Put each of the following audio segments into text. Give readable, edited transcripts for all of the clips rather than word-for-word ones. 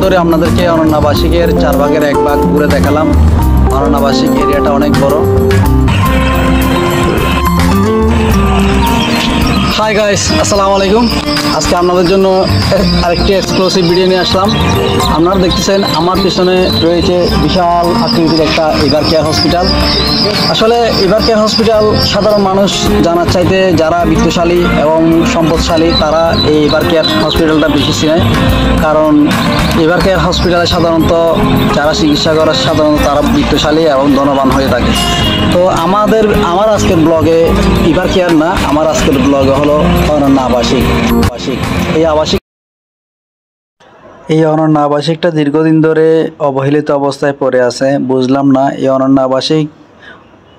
ধরে আপনাদেরকে অনন্য আবাসিকের 4 ভাগের 1 ভাগ ঘুরে দেখালাম। অনন্য আবাসিক এরিয়াটা অনেক বড়। হাই গাইস, আসসালামু আলাইকুম। আজকে আপনাদের জন্য আরেকটি এক্সক্লুসিভ ভিডিও নিয়ে আসলাম। আপনারা দেখতেছেন আমার পিছনে রয়েছে বিশাল আকৃতির একটা এভার কেয়ার হসপিটাল। আসলে এভার কেয়ার হসপিটাল সাধারণ মানুষ জানার চাইতে যারা বিত্তশালী এবং সম্পদশালী তারা এই এভার কেয়ার হসপিটালটা বেশি চিনে। কারণ এভার কেয়ার হসপিটালে সাধারণত যারা চিকিৎসা করে সাধারণত তারা বিত্তশালী এবং ধনবান হয়ে থাকে। তো আমার আজকের ব্লগে এভার কেয়ার না, আমার আজকের ব্লগে হলো অনন্য আবাসিক। এই অনন্য আবাসিকটা দীর্ঘদিন ধরে অবহেলিত অবস্থায় পড়ে আছে। বুঝলাম না, এই অনন্য আবাসিক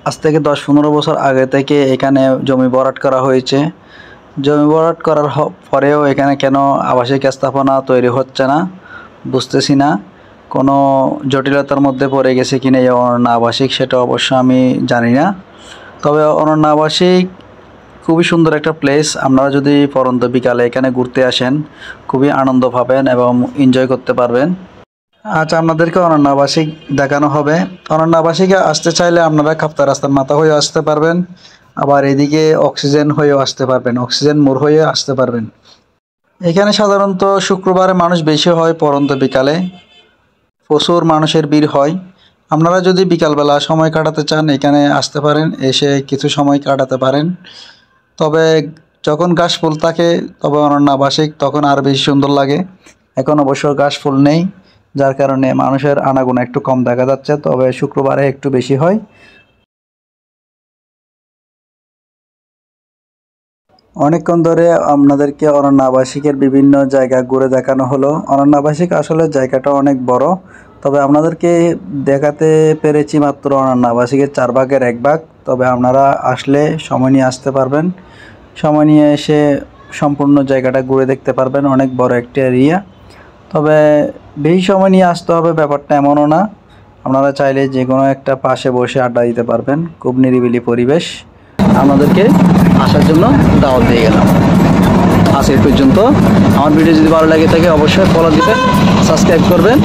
আজ থেকে 10-15 বছর আগে থেকে এখানে জমি ভরাট করা হয়েছে। জমি ভরাট করার পরেও এখানে কেন আবাসিক স্থাপনা তৈরি হচ্ছে না বুঝতেছি না। কোনো জটিলতার মধ্যে পড়ে গেছে কিনা এই অনন্য আবাসিক সেটা অবশ্য আমি জানি না। তবে অনন্য আবাসিক খুবই সুন্দর একটা প্লেস। আপনারা যদি পরন্ত বিকালে এখানে ঘুরতে আসেন খুবই আনন্দ পাবেন এবং এনজয় করতে পারবেন। আজ আপনাদেরকে অনন্য আবাসিক দেখানো হবে। অনন্য আবাসিকে আসতে চাইলে আপনারা কাপ্তা রাস্তার মাথা হয়ে আসতে পারবেন, আবার এদিকে অক্সিজেন হয়েও আসতে পারবেন, অক্সিজেন মোড় হয়ে আসতে পারবেন। এখানে সাধারণত শুক্রবারে মানুষ বেশি হয়, পরন্ত বিকালে প্রচুর মানুষের ভিড় হয়। আপনারা যদি বিকালবেলা সময় কাটাতে চান এখানে আসতে পারেন, এসে কিছু সময় কাটাতে পারেন। তবে যখন ঘাস ফুল থাকে তবে অনন্য আবাসিক তখন আর বেশি সুন্দর লাগে। এখন অবশ্য ঘাস ফুল নেই, যার কারণে মানুষের আনাগোনা একটু কম দেখা যাচ্ছে, তবে শুক্রবারে একটু বেশি হয়। অনেকক্ষণ ধরে আপনাদেরকে অনন্য আবাসিকের বিভিন্ন জায়গা ঘুরে দেখানো হলো। অনন্য আবাসিক আসলে জায়গাটা অনেক বড়, তবে আপনাদেরকে দেখাতে পেরেছি মাত্র অনন্য আবাসিকের 4 ভাগের 1 ভাগ। তবে আপনারা আসলে সময় নিয়ে আসতে পারবেন, সময় নিয়ে এসে সম্পূর্ণ জায়গাটা ঘুরে দেখতে পারবেন। অনেক বড় একটা এরিয়া, তবে বেশি সময় নিয়ে আসতে হবে ব্যাপারটা এমনও না। আপনারা চাইলে যে কোনো একটা পাশে বসে আড্ডা দিতে পারবেন, খুব নিরিবিলি পরিবেশ। আপনাদেরকে আসার জন্য দাওয়াত দিয়ে গেলাম। আজ এই পর্যন্ত। আমার ভিডিও যদি ভালো লাগে থাকে অবশ্যই ফলো দিবেন, সাবস্ক্রাইব করবেন।